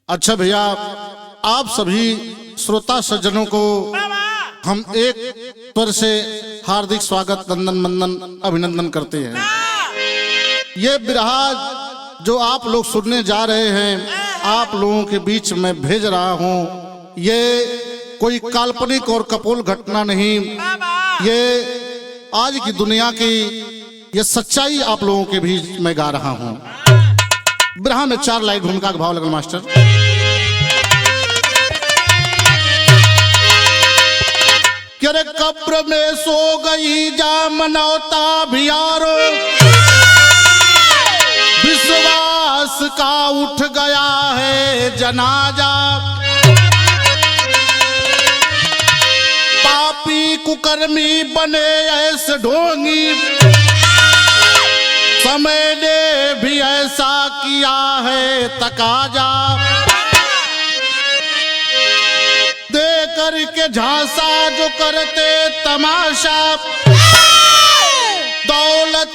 अच्छा भैया, आप सभी श्रोता सज्जनों को हम एक स्वर से हार्दिक स्वागत, नंदन मंदन, अभिनंदन करते हैं। ये बिरहा जो आप लोग सुनने जा रहे हैं, आप लोगों के बीच में भेज रहा हूँ। ये कोई काल्पनिक और कपोल घटना नहीं, ये आज की दुनिया की ये सच्चाई आप लोगों के बीच में गा रहा हूँ। बिरहा में 4 लाइन भूमिका का भाव लगल मास्टर। करे कब्र में सो गई जा मनौता भियारो, विश्वास का उठ गया है जनाजा। पापी कुकर्मी बने ऐसे ढोंगी, समय ने भी ऐसा किया है तकाजा। दे करके झांसा जो करते तमाशा, दौलत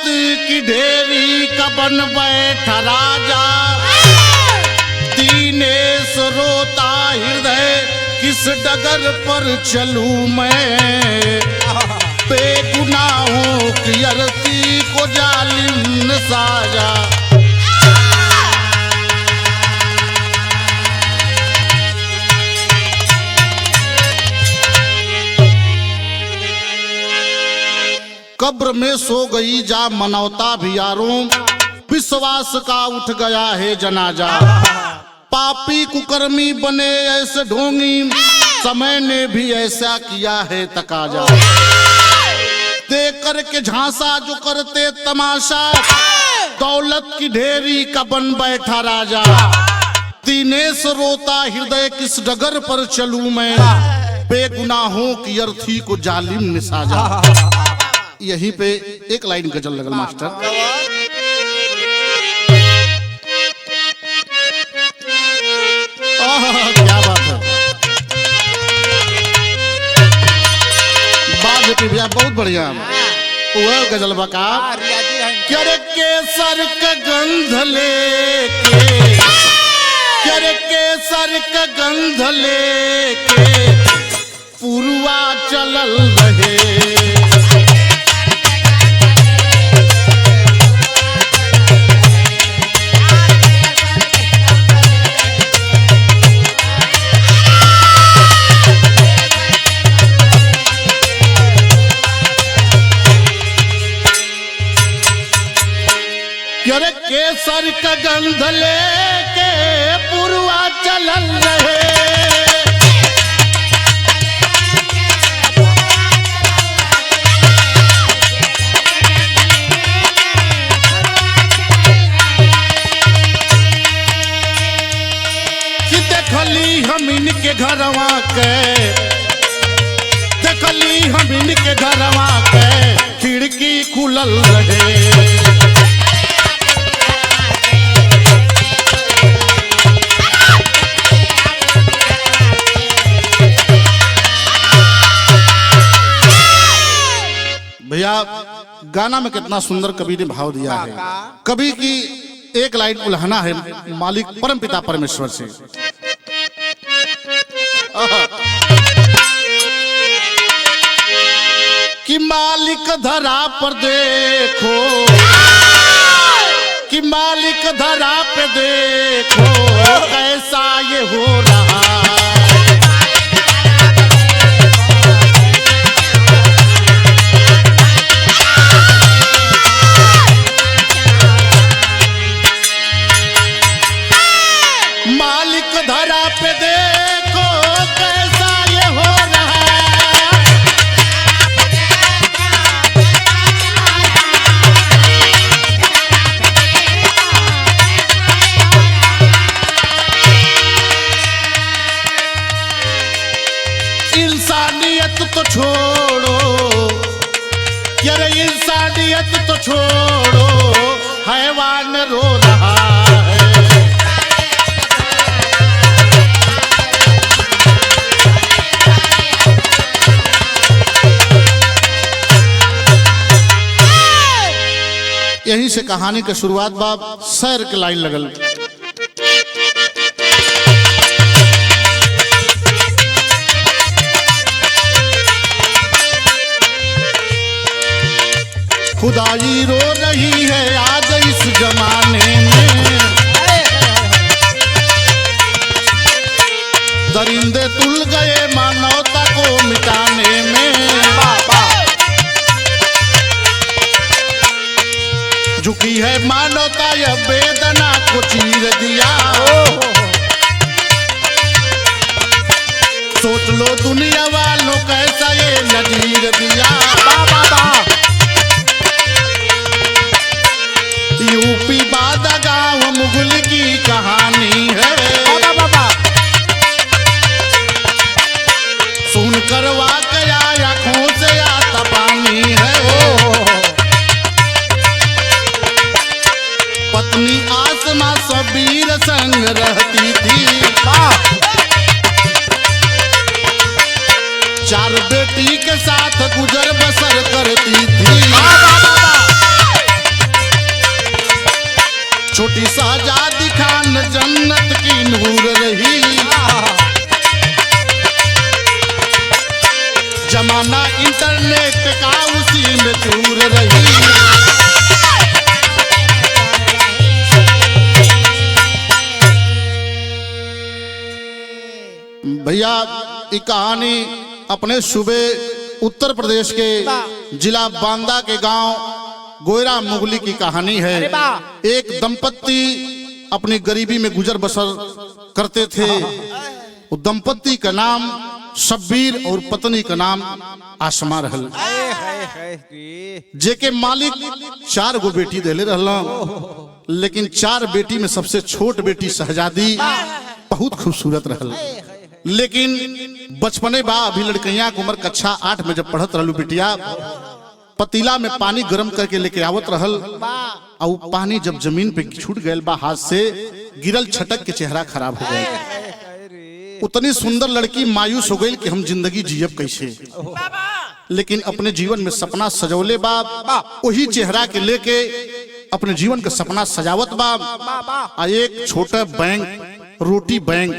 की ढेरी का बन बैठा राजा। दीनेश रोता हृदय किस डगर पर चलूं मैं, बेगुनाहों की अर्थी को जालिम साजा। कब्र में सो गई जा मनौता भियारों, विश्वास का उठ गया है जनाजा। पापी कुकर्मी बने ऐसे ढोंगी, समय ने भी ऐसा किया है तकाजा। देख करके झांसा जो करते तमाशा, दौलत की ढेरी का बन बैठा राजा। दीनेश रोता हृदय किस डगर पर चलूं मैं, बेगुनाहों की अर्थी को जालिम ने साजा। यहीं पे एक लाइन गजल लगल मास्टर। क्या बात है, बात भैया बहुत बढ़िया। वह गजल बका करे केसर का गंध लेके, करे केसर का गंध लेके पुरवा चलल रहे। करे केसर का गंध लेके पुरवा चलल रहे। कि देखली हम इनके घरवा के, देखली हम इनके घरवा के खिड़की खुलल रहे। भैया गाना में कितना सुंदर कवि ने भाव दिया है। कवि की एक लाइन उल्हाना है मालिक परम पिता परमेश्वर से। कि मालिक धरा पर देखो, कि मालिक धरा पे देखो कैसा ये हो रहा। मालिक धरा पे देखो कैसा ये हो रहा। इंसानियत तो छोड़ो, यार इंसानियत तो छोड़ो, हैवान रो रहा है। यहीं से कहानी की शुरुआत बाब सैर के लाइन लगल। खुदाई रो रही है आज इस जमाने में। दरिंदे तुल गए मानवता को मिटाने में। झुकी है मानवता यह वेदना को चीर दिया। सोच लो दुनिया वालों कैसा ये नजीर दिया। यूपी बादा गांव मुगल की कहानी है। सुन कर वाकया आंखों से आता पानी है। पत्नी आसमा सबीर संग रहती थी। 4 बेटी के साथ गुजर बसर करती थी। छोटी शहजादी खान जन्नत की नूर रही। जमाना इंटरनेट का उसी में चूर रही। भैया ये कहानी अपने सूबे उत्तर प्रदेश के जिला बांदा के गांव गोयरा मुगली की कहानी है। एक दंपत्ति अपनी गरीबी में गुजर बसर करते थे। वो दंपत्ति का नाम शब्बीर और पत्नी का नाम आसमा रहल। जेके मालिक 4 गो बेटी देले रहला, लेकिन 4 बेटी में सबसे छोट बेटी शहजादी बहुत खूबसूरत रहल। लेकिन बचपने बा अभी लड़कैया की उम्र कक्षा 8 में जब पढ़त रहलू बिटिया, पतीला में पानी गर्म करके लेके आवत रहल और पानी जब जमीन पे छूट गए बा हाथ से गिरल, छटक के चेहरा खराब हो गए। उतनी सुंदर लड़की मायूस हो गई कि हम जिंदगी जियब कैसे। लेकिन अपने जीवन में सपना सजौले बा, वही चेहरा के लेके अपने जीवन का सपना सजावत बा। एक छोटा बैंक, रोटी बैंक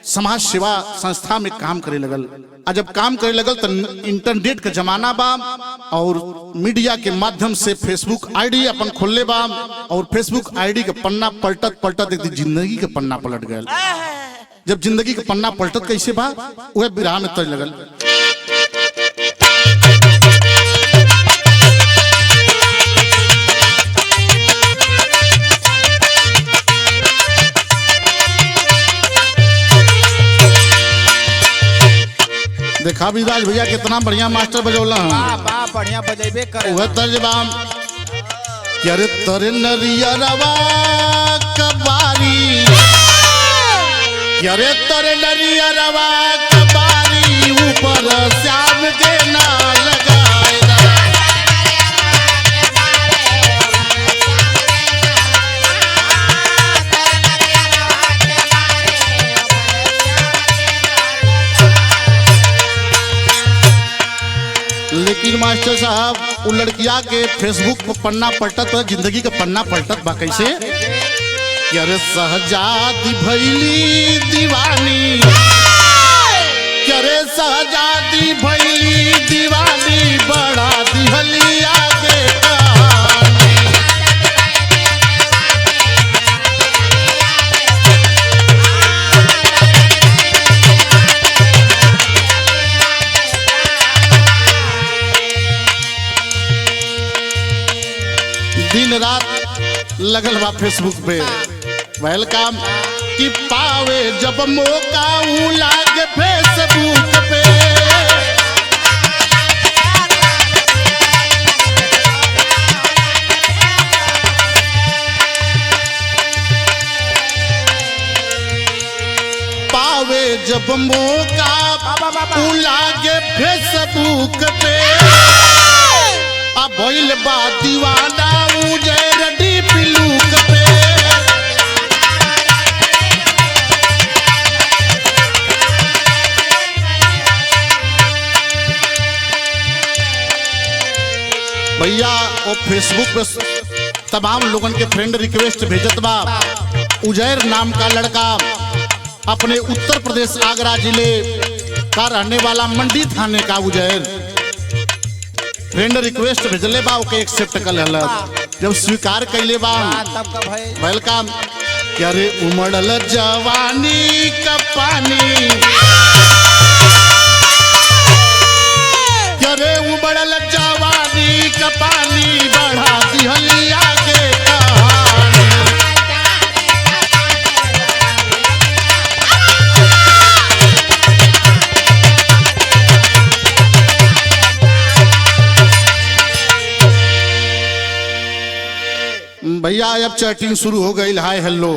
समाज सेवा संस्था में काम करे लगल। जब काम करे लगल तो इंटरनेट का जमाना बा और मीडिया के माध्यम से फेसबुक आईडी अपन खोलले बा। और फेसबुक आईडी का पन्ना पलटत पलटत एक जिंदगी के पन्ना पलट गया। जब जिंदगी का पन्ना पलटत कैसे बा, वह विराह में तज लगल। देखा विराज भैया कितना बढ़िया मास्टर बजौला है। बढ़िया बजेबे करे। वह तर्जबा कि अरे तरे नरिया रवा कबारी, अरे तरे नरिया रवा कबारी ऊपर श्याम के ना लगाए। लेकिन मास्टर साहब वो लड़किया के फेसबुक पर पन्ना पलटत, जिंदगी का पन्ना पलटत बा कैसे। अरे शहजादी भैली दीवानी, अरे शहजादी भैली दीवानी बड़ा दिहली आगे दिन रात लगल बा फेसबुक पे। वेलकम कि पावे जब मौका ऊ लागे फेसबुक पे। पावे जब मौका ऊ लागे फेसबुक पे। अब भइल बा दीवाना उजैर डीप लुक पे। भैया वो फेसबुक पे तमाम लोगन के फ्रेंड रिक्वेस्ट भेजत बा। उजैर नाम का लड़का अपने उत्तर प्रदेश आगरा जिले का रहने वाला मंडी थाने का उजैर फ्रेंड रिक्वेस्ट भेजले बा ओके एक्सेप्ट कर लेला। जब स्वीकार कैले बा तब का भाई वेलकम। क्या रे उमड़ल जवानी का पानी, क्या रे उमड़ल जवानी का पानी बढ़ा दिहलिया के कहानी। भैया अब चैटिंग शुरू हो गई, हाय हेलो।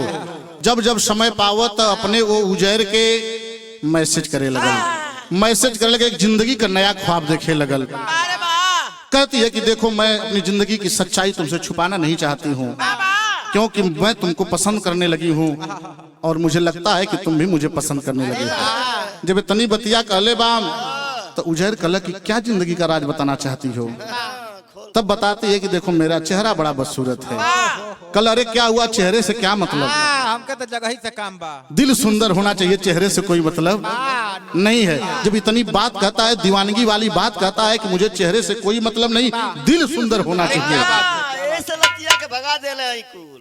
जब जब समय पावत अपने वो उजैर के मैसेज करे लगल, मैसेज करे लगे, एक जिंदगी का नया ख्वाब देखे लगल। कहती है कि देखो मैं अपनी जिंदगी की सच्चाई तुमसे छुपाना नहीं चाहती हूँ, क्योंकि मैं तुमको पसंद करने लगी हूँ और मुझे लगता है कि तुम भी मुझे पसंद करने लगे हो। जब तनी बतिया कहले बाम तो उजैर कहला कि क्या जिंदगी का राज बताना चाहती हो। तब बताती है कि देखो मेरा चेहरा बड़ा बदसूरत है। कल अरे क्या हुआ, चेहरे से क्या मतलब, हमके तो जगह ही से काम बा। दिल सुंदर होना चाहिए, चेहरे से कोई मतलब नहीं है। जब इतनी बात कहता है, दीवानगी वाली बात कहता है कि मुझे चेहरे से कोई मतलब नहीं, दिल सुंदर होना चाहिए।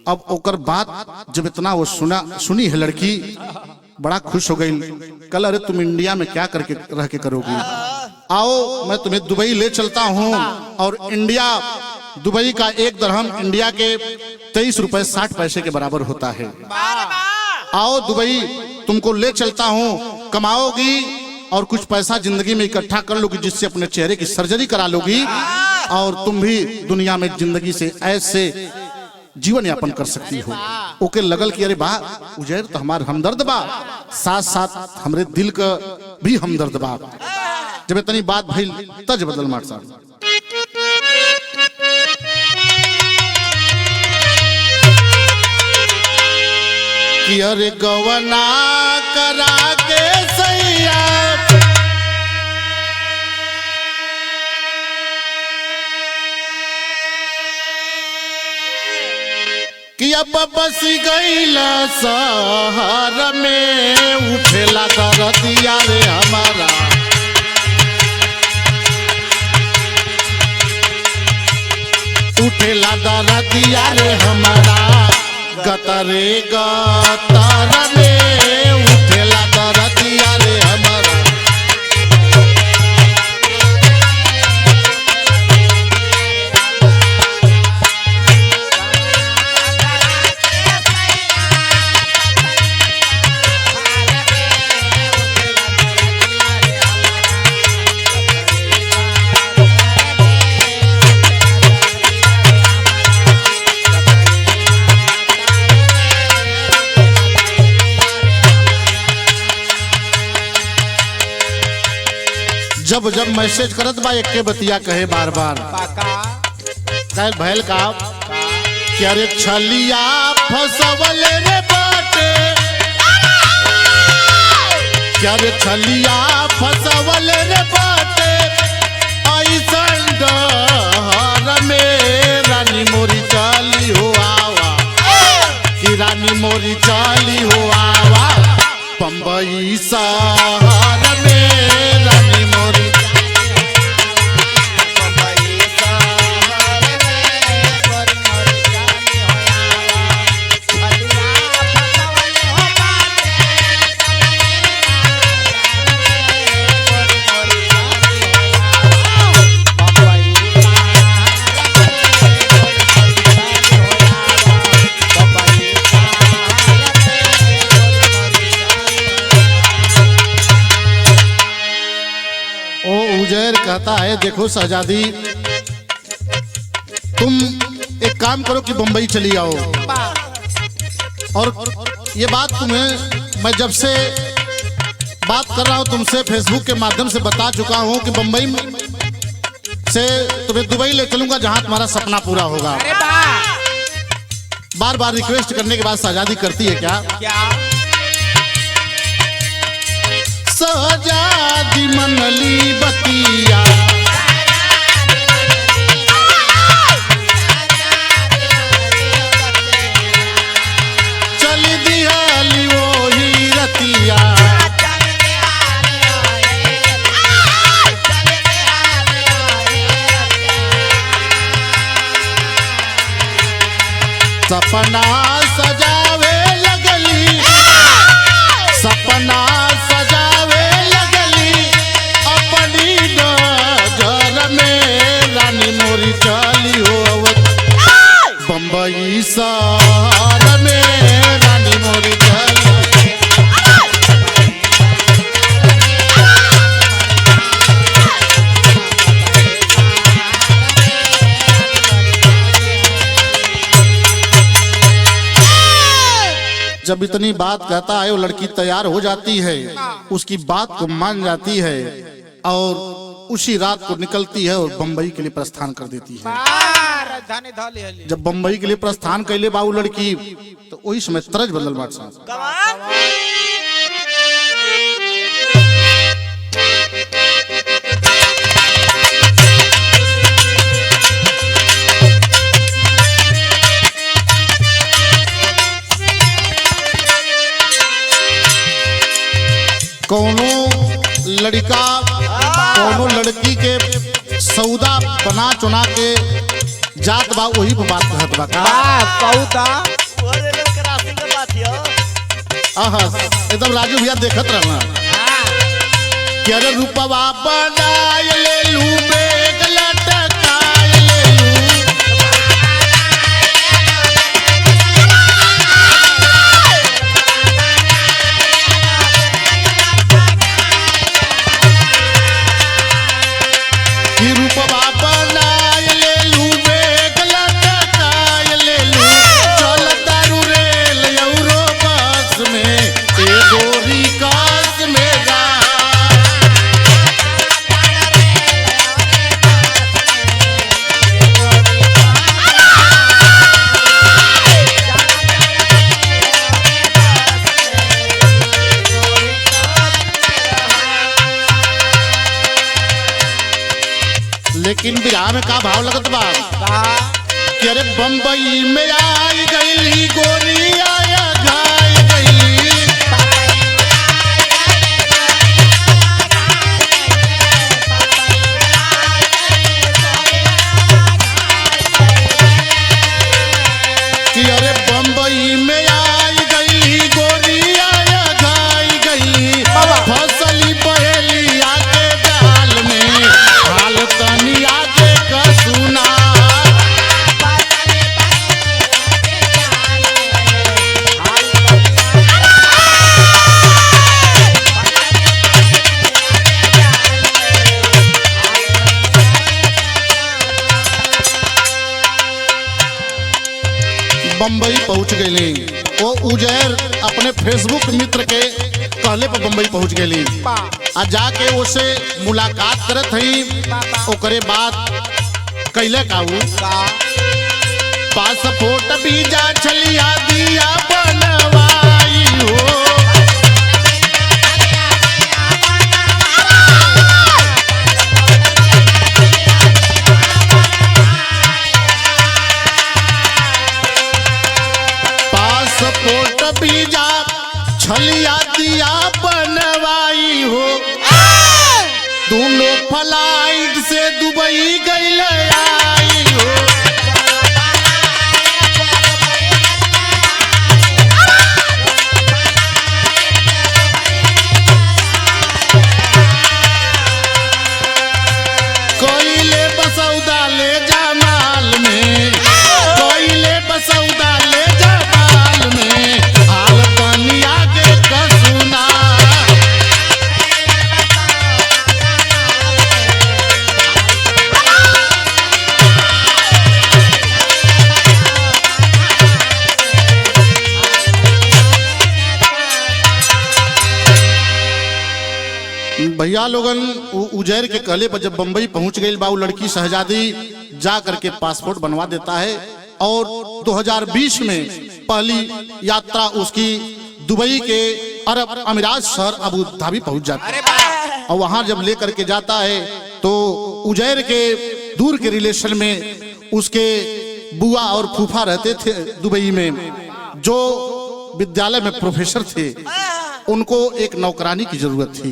अब ओकर बात जब इतना वो सुनी है लड़की, बड़ा खुश हो गई। कल अरे तुम इंडिया में क्या करके रह के करोगी, आओ मैं तुम्हें दुबई ले चलता हूँ। और इंडिया, दुबई का एक दरहम इंडिया के 23 रुपए 60 पैसे के बराबर होता है। आओ दुबई तुमको ले चलता हूँ, कमाओगी और कुछ पैसा जिंदगी में इकट्ठा कर लोगी, जिससे अपने चेहरे की सर्जरी करा लोगी और तुम भी दुनिया में जिंदगी से ऐसे जीवन यापन कर सकती हो। ओके लगल कि अरे बा उजैर तो हमार हमदर्द बा, साथ साथ हमरे दिल का भी हमदर्द बा। जब इतनी बात भइल तज बदल मार साहब। कि अरे गवना करा के सैया कि अब बस गईला शहर में, उठेला दरदिया रे हमारा। उठेला दरदिया रे हमारा, गतरे गतर में उठेला दरदिया रे हमारा। जब जब मैसेज करत बा एक के बतिया कहे बार बार भैल का क्या रे छलिया फसवल रे बाटे, क्या रे छलिया फसवल रे बाटे। ऐसन डहर में रानी मोरी चाली हो आवा, कि रानी मोरी चाली हो आवा। बम्बई शहर में रानी मोरी कहता है देखो शहजादी, तुम एक काम करो कि बंबई चली आओ। और ये बात तुम्हें मैं जब से बात कर रहा हूं तुमसे फेसबुक के माध्यम से बता चुका हूं कि बंबई से तुम्हें दुबई ले चलूंगा, जहां तुम्हारा सपना पूरा होगा। बार बार रिक्वेस्ट करने के बाद शहजादी करती है क्या, शहजादी मनली बतिया, चल दियाली वो ही रतिया। सपना सजावे लगली, सपना सजावे लगली अपनी नजर में। रानी मोरी चली हो बम्बई शहर में, रानी मोरी चली। जब इतनी बात कहता है वो लड़की तैयार हो जाती है, उसकी बात को मान जाती है और उसी रात को निकलती है और बम्बई के लिए प्रस्थान कर देती है। राजधानी धाली हली। जब बम्बई के लिए प्रस्थान कैले बाबू लड़की तो वही समय तरज बदल बात साहब। कोनो लड़का कोनो लड़की के सौदा बना चुना के जात बा वही पे बात कहत बा का सौदा एकदम राजू भैया देखत रहना कि अरे रूपवा बनाय ले लू बेग लटकाय ले लू। कि रूपवा बनाय ले लू बेग लटकाय ले लू। चल तारू रेल यौरो बस में ए गोरी कास में जा। लेकिन बिहार में का भाव लगत बा कि अरे बम्बई में आई गई गोरी आया गाय गई। कि अरे बम्बई में आई गई गोरी आया गाय गई। फसली बहेली आके जाल में हाल तनी आके का सुना। बम्बई पहुंच गई वो उजैर अपने फेसबुक मित्र के कहले पर बम्बई पहुंच गई आ जाके उसे मुलाकात करत हई। ओकरे बाद कैले काऊ पासपोर्ट वीजा छलिया दिया बनवाई हो। पासपोर्ट वीजा छलिया दिया बनवाई हो। दोनों फ्लाइट से दुबई गई आई हो। कोयले बसौदा ले जा माल में, कोयले बसौदा ले जा माल में हाल पानी आगे का सुना। भैया लोगन उजैर के कहले पर जब बम्बई पहुंच गई बा लड़की शहजादी जा करके पासपोर्ट बनवा देता है और 2020 में पहली यात्रा उसकी दुबई के अरब अमीरात शहर अबू धाबी पहुंच जाती है। और वहां जब लेकर के जाता है तो उजैर के दूर के रिलेशन में उसके बुआ और फूफा रहते थे दुबई में, जो विद्यालय में प्रोफेसर थे। उनको एक नौकरानी की जरूरत थी,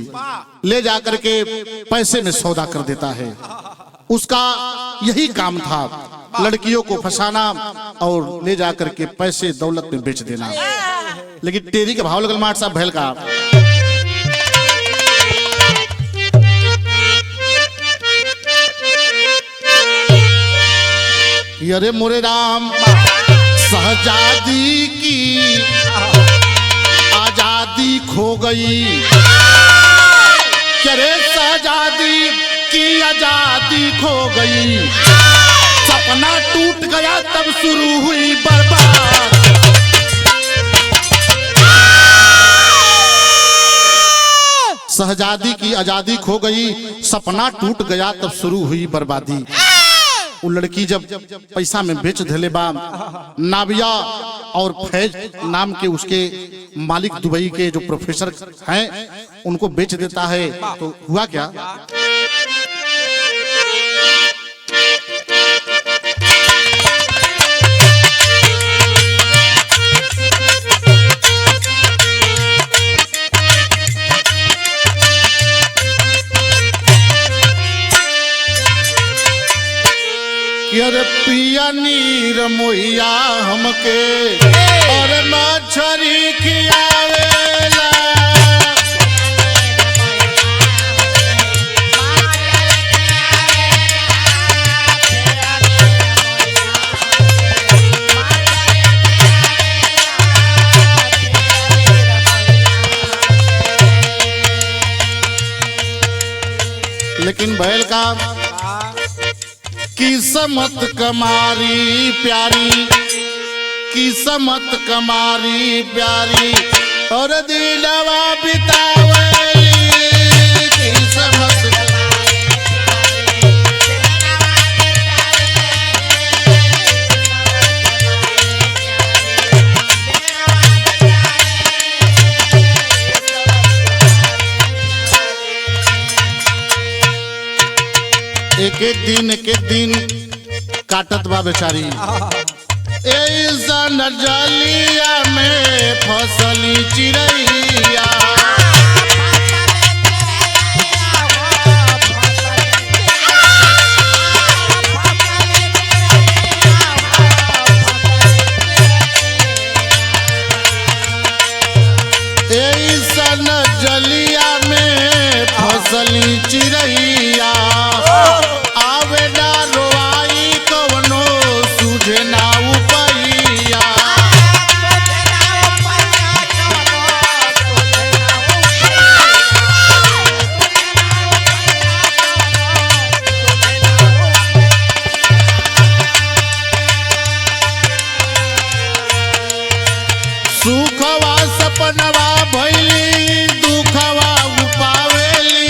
ले जाकर के पैसे में सौदा कर देता है। उसका यही काम था लड़कियों को फंसाना और ले जाकर के पैसे दौलत में बेच देना। लेकिन टेरी के भाव लगल माट साहब भैल का अरे मोरे राम शहजादी की आजादी खो गई, क्या रे शहजादी की आजादी खो गई, सपना टूट गया तब शुरू हुई बर्बाद। शहजादी की आजादी खो गई, सपना टूट गया तब शुरू हुई बर्बादी। वो लड़की जब पैसा में बेच धले बा, नाबिया और फैज नाम के उसके मालिक दुबई के जो प्रोफेसर हैं उनको बेच देता है। तो हुआ क्या, अरे पिया नीर मोहिया हमके और मछरी खियावेला, लेकिन बैल का किस्मत कमारी प्यारी, किस्मत कमारी प्यारी और दिलवा बितावेली, किस्मत एक एक दिन काटत बा बेचारी, ऐसा नजलिया में फसली चिड़ैया, ऐसा नजलिया में फसली चिड़ैया, आवे ना रोआई कवनो सूझे ना उपैया, सुखवा सपनवा भइली दुखवा उपावेली,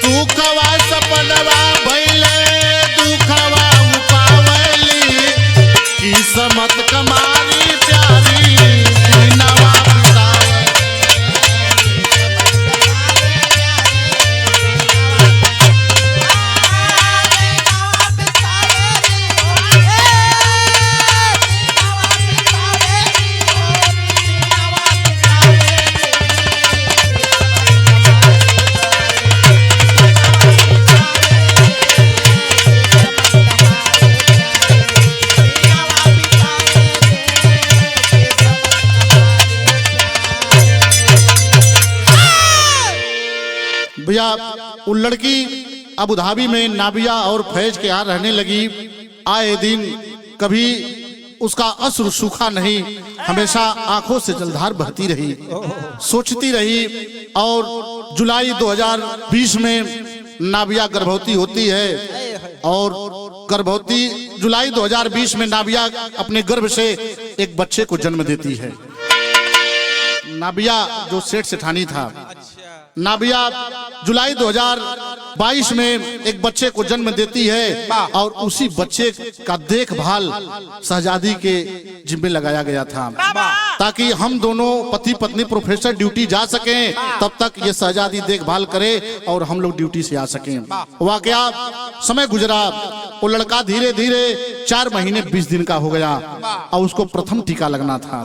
दुखवा सपनवा भइले दुखवा उपावेली, किस्मत कमारी प्यारी दिनवा बितावे। भैया वो लड़की अबू धाबी में नाबिया और फैज के यहाँ रहने लगी। आए दिन कभी उसका अश्रु सूखा नहीं, हमेशा आंखों से जलधार बहती रही, सोचती रही। और जुलाई 2020 में नाबिया गर्भवती होती है और गर्भवती जुलाई 2020 में नाबिया अपने गर्भ से एक बच्चे को जन्म देती है। नाबिया जो सेठ सेठानी था, नाबिया जुलाई 2022 में एक बच्चे को जन्म देती है और उसी बच्चे का देखभाल शहजादी के जिम्मे लगाया गया था, ताकि हम दोनों पति पत्नी प्रोफेसर ड्यूटी जा सकें, तब तक ये शहजादी देखभाल करे और हम लोग ड्यूटी से आ सकें। वाकया समय गुजरा, वो लड़का धीरे धीरे 4 महीने 20 दिन का हो गया और उसको प्रथम टीका लगना था।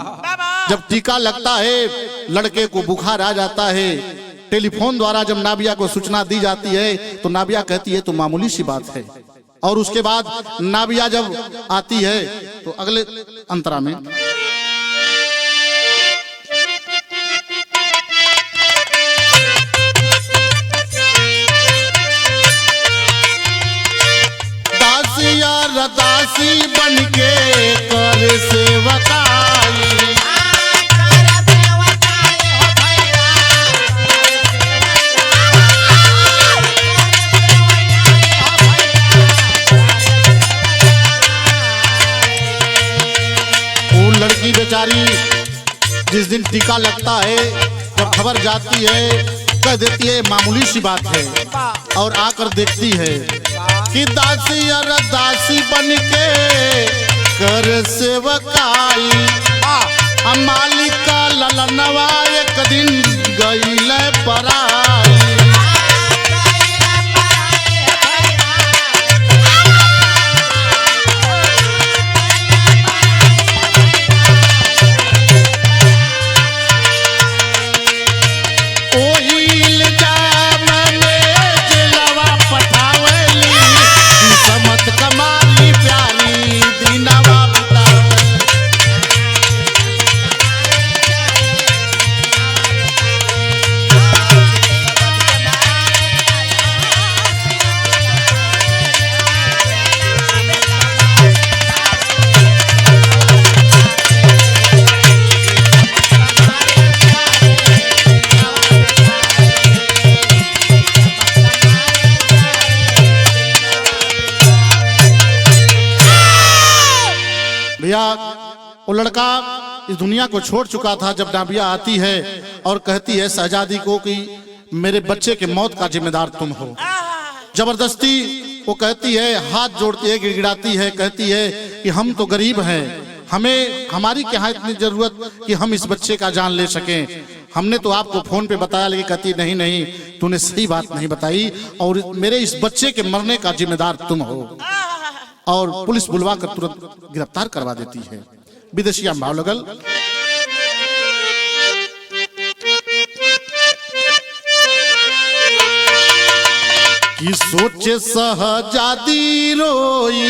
जब टीका लगता है, लड़के को बुखार आ जाता है। टेलीफोन द्वारा जब नाबिया को सूचना दी जाती है तो नाबिया कहती है तो मामूली सी बात है, और उसके बाद नाबिया जब आती है तो अगले अंतरा में दासिया रदासी बनके कर सेवकाई, लड़की बेचारी जिस दिन टीका लगता है जब खबर जाती है कह देती है मामूली सी बात है, और आकर देखती है कि दासी और दासी बनके कर सेवकाई, मालिक का ललनवा एक दिन गईल पराई। वो लड़का इस दुनिया को छोड़ चुका था जब नाबिया आती है और कहती है शहजादी को कि मेरे बच्चे के मौत का जिम्मेदार तुम हो। जबरदस्ती वो कहती है, हाथ जोड़ती है, गिड़गिड़ाती है, कहती है कि हम तो गरीब हैं, हमें हमारी क्या इतनी जरूरत कि हम इस बच्चे का जान ले सकें। हमने तो आपको फोन पे बताया, लेकिन कहती नहीं नहीं तूने सही बात नहीं बताई और मेरे इस बच्चे के मरने का जिम्मेदार तुम हो। और पुलिस बुलवा कर तुरंत गिरफ्तार करवा देती है। विदेशिया भाव लगल कि सोचे शहजादी रोई,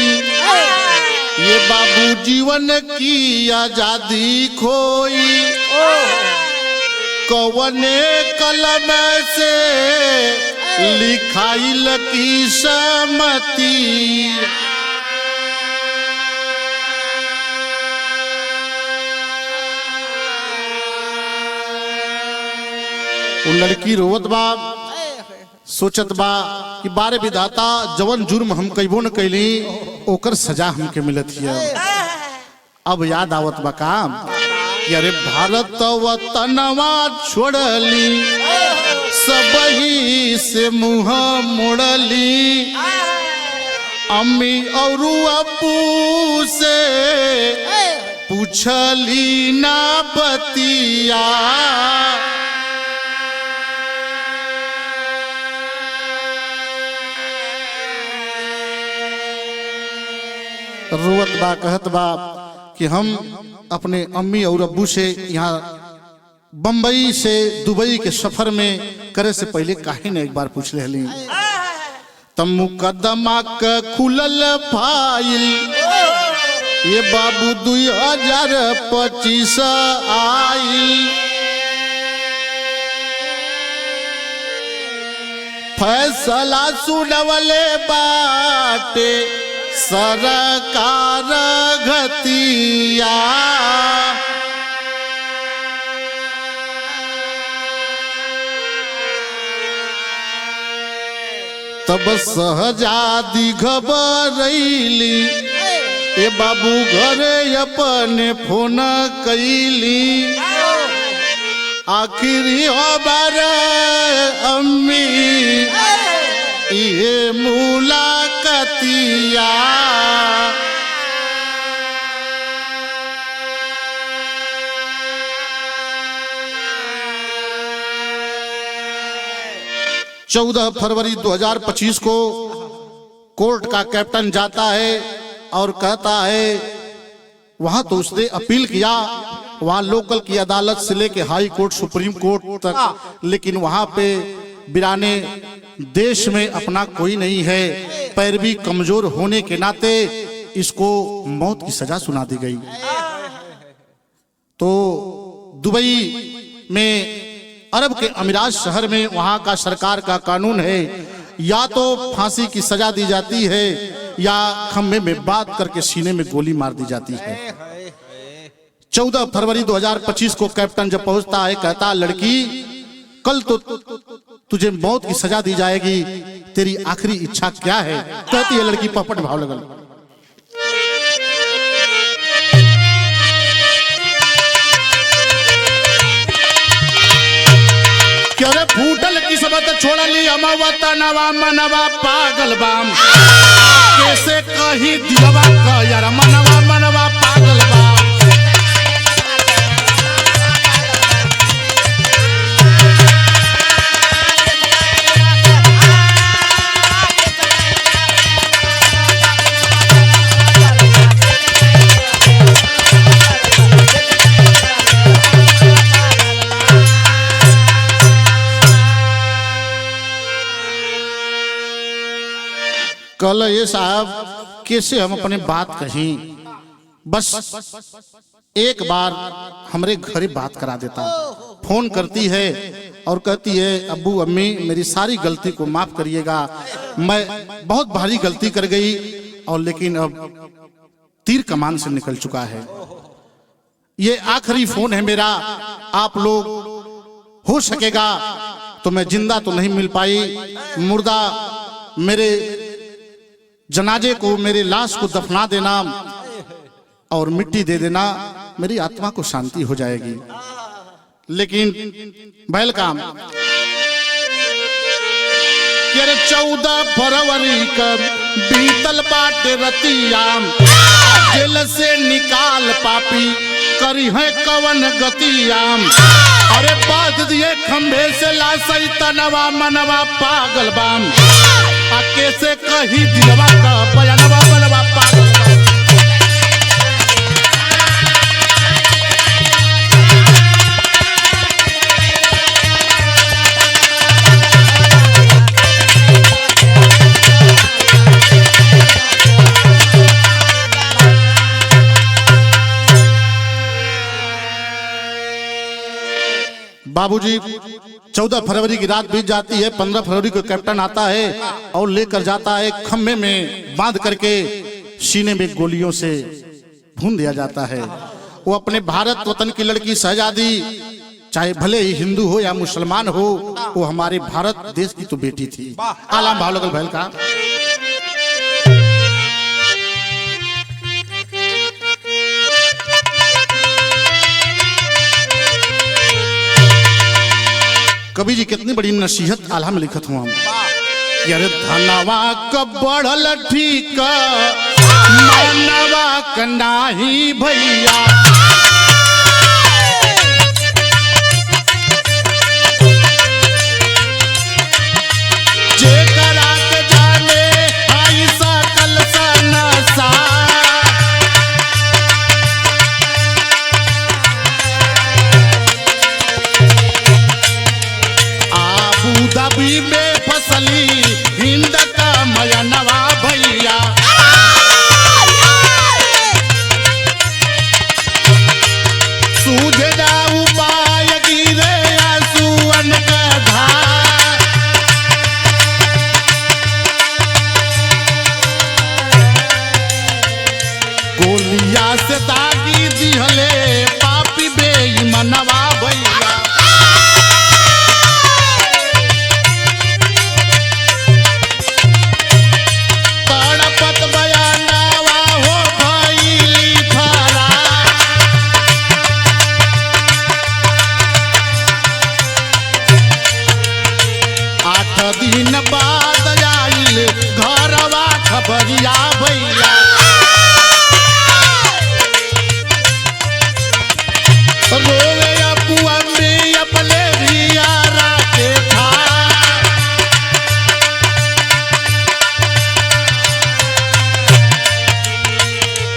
ये बाबू जीवन की आजादी खोई, कौने कलम से लिखाइल की सहमति, वो लड़की रोवत बा, सोचत बा कि बारे विधाता जवन जुर्म हम कईबो न कैली ओकर सजा हमके मिलत हिया। अब याद आवत बा काम कि अरे भारत वतनवा छोड़ली, सबही से मुँह मोड़ली, अम्मी और अब्बू से पूछली ना बतिया, रोवत बा कहत बा कि हम अपने अम्मी और अब्बू से यहाँ बम्बई से दुबई के सफर में करे से पहले काहे ने एक बार पूछ ले तब मुकदमा का खुलल फाइल, ये बाबू 2025 आइल, फैसला सुनवले बाटे सरकार घतिया, तब शहजादी घबरैली, ए बाबू घरे अपने फोन कैली, आखिरी खबर अम्मी ये मुलाकातिया, चौदह फरवरी 2025 को कोर्ट का कैप्टन जाता है और कहता है, वहां तो उसने अपील किया, वहां लोकल की अदालत से लेके हाई कोर्ट सुप्रीम कोर्ट तक, लेकिन वहां पे बिराने देश में अपना कोई नहीं है। पैरवी कमजोर होने के नाते इसको मौत की सजा सुना दी गई। तो दुबई में अरब के अमीरात शहर में वहां का सरकार का कानून है, या तो फांसी की सजा दी जाती है या खंभे में बात करके सीने में गोली मार दी जाती है। 14 फरवरी 2025 को कैप्टन जब पहुंचता है, कहता लड़की कल तो तुझे मौत की सजा दी जाएगी, तेरी आखिरी इच्छा क्या है? कहती है लड़की पपट भाव लगल, अरे फूटल किस्मत छोड़ली अमवत नवा मनवा पागल बाम, कैसे कही दिलवा का यार मनवा मनवा पागल बाम। कल ये साहब कैसे हम अपने बात कहीं, बस एक बार हमरे घरे बात करा देता। फोन करती है और कहती है अब्बू अम्मी मेरी सारी गलती को माफ करिएगा, मैं बहुत भारी गलती कर गई और लेकिन अब तीर कमान से निकल चुका है, ये आखिरी फोन है मेरा, आप लोग हो सकेगा तो मैं जिंदा तो नहीं मिल पाई, मुर्दा मेरे जनाजे को, मेरे लाश को दफना देना और मिट्टी दे देना, मेरी आत्मा को शांति हो जाएगी। लेकिन बैल काम 14 फरवरी का बीतल बाटे रतिया, जेल से निकाल पापी करी है कवन गतियाम, अरे बांध दिए खंभे से लाशई तनवा मनवा पागल बाम, कैसे कही दिलवा का बयानवा मनवा पागल बाम। बाबूजी 14 फरवरी की रात बीत जाती है, 15 फरवरी को कैप्टन आता है और लेकर जाता है, खम्भे में बांध करके सीने में गोलियों से भून दिया जाता है। वो अपने भारत वतन की लड़की शहजादी, चाहे भले ही हिंदू हो या मुसलमान हो, वो हमारे भारत देश की तो बेटी थी। आलाम भाव लगल भैल का कवि जी कितनी बड़ी नसीहत आला में लिखत हुआ, यार धनवा क बढ़ल ठीक मानवा क नाही भैया, जेकरा के जाने आई सकल सनसा, दबी में फसली हिंद का मयनवा भैया, सूझ जा उपाय गिरे आंसुअन का धार, गोलिया से दागी दिहले पापी बेईमानवा भैया, दिन बाद आइल घरवा खबरिया भैया, रोवे अपुआ में अपने रियारा के था,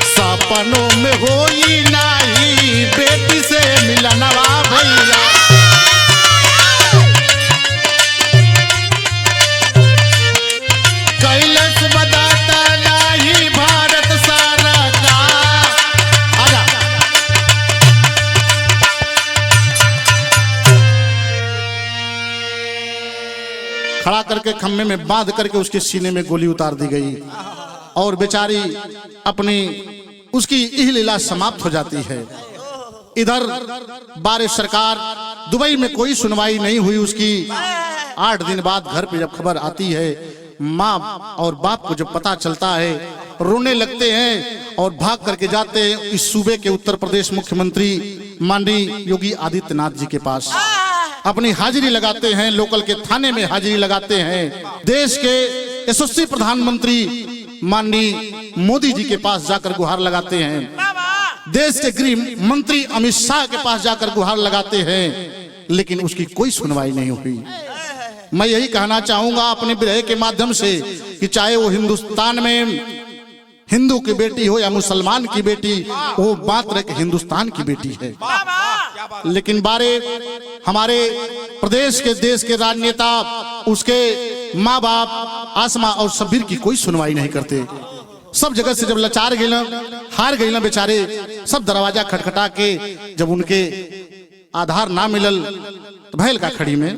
सपनों में होई नहीं बेटी से मिलनवा भैया, कैल कैलस बदाता नाही भारत सारा का। आजा खड़ा करके खम्भे में बांध करके उसके सीने में गोली उतार दी गई और बेचारी अपनी उसकी यह लीला समाप्त हो जाती है। इधर बारिश सरकार दुबई में कोई सुनवाई नहीं हुई उसकी। 8 दिन बाद घर पे जब खबर आती है, माँ और बाप को जब पता चलता है, रोने लगते हैं और भाग करके जाते हैं इस सूबे के उत्तर प्रदेश मुख्यमंत्री माननीय योगी आदित्यनाथ जी के पास। अपनी हाजिरी लगाते हैं, लोकल के थाने में हाजिरी लगाते हैं। देश के यशस्वी प्रधानमंत्री माननीय मोदी जी के पास जाकर गुहार लगाते हैं। देश के गृह मंत्री अमित शाह के पास जाकर गुहार लगाते हैं, लेकिन उसकी कोई सुनवाई नहीं हुई। मैं यही कहना चाहूंगा अपने विरह के माध्यम से कि चाहे वो हिंदुस्तान में हिंदू की बेटी हो या मुसलमान की बेटी, वो मात्र एक हिंदुस्तान की बेटी है। लेकिन बारे हमारे प्रदेश के देश के राजनेता, उसके माँ बाप आसमा और शब्बीर की कोई सुनवाई नहीं करते। सब जगह से जब लाचार गए ना, हार गए ना बेचारे, सब दरवाजा खटखटा के जब उनके आधार ना मिलल तो भैल का खड़ी में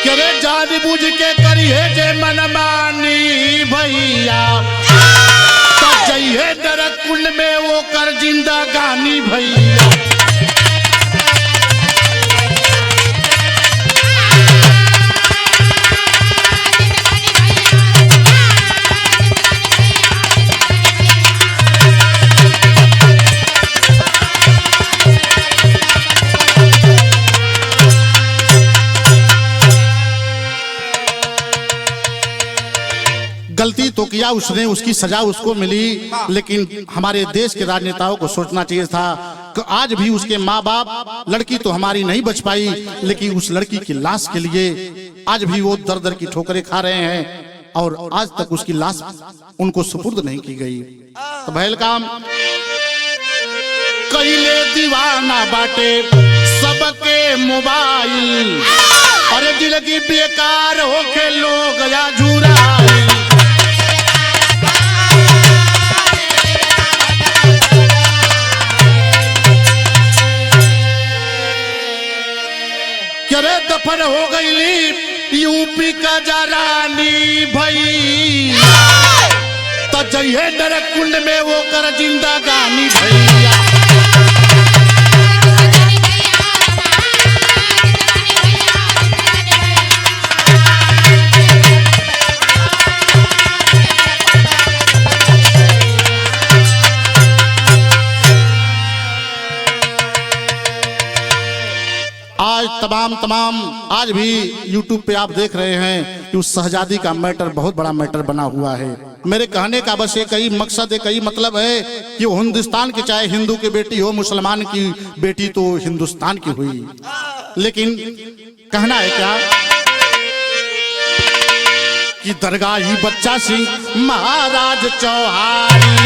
करे जान बुझ के करी है जे मनमानी भैया, तब जइहे नरक कुंड में वो कर जिंदगानी भैया। गलती तो किया उसने, उसकी सजा उसको मिली, लेकिन हमारे देश के राजनेताओं को सोचना चाहिए था कि आज भी उसके माँ बाप, लड़की तो हमारी नहीं बच पाई, लेकिन उस लड़की की लाश के लिए आज भी वो दर दर की ठोकरें खा रहे हैं और आज तक उसकी लाश उनको सुपुर्द नहीं की गई। तो भैल काम कईले दीवाना बाटे सबके मोबाइल, अरे दिल की बेकार होके लोग या झुराई। करे दफन हो गई यूपी का जरानी भैया, तो जइहे नरक कुंड में वो कर जिंदगानी भैया। तमाम आज भी YouTube पे आप देख रहे हैं कि उस शहजादी का मैटर बहुत बड़ा मैटर बना हुआ है। मेरे कहने का बस एक ही मकसद, एक ही मतलब है कि वो हिंदुस्तान की, चाहे हिंदू की बेटी हो, मुसलमान की बेटी तो हिंदुस्तान की हुई। लेकिन कहना है क्या कि दरगाही बच्चा सिंह महाराज चौहारी,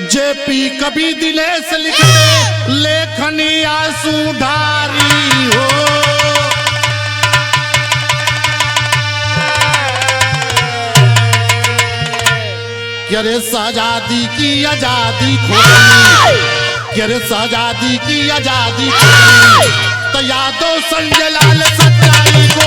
जेपी कभी दिनेश लिखते लेखनी आंसू धारी हो। क्या रे आजादी की आजादी खो गई, क्या रे आजादी की आजादी खो गई, तो यादों संजय लाल सच्चाई को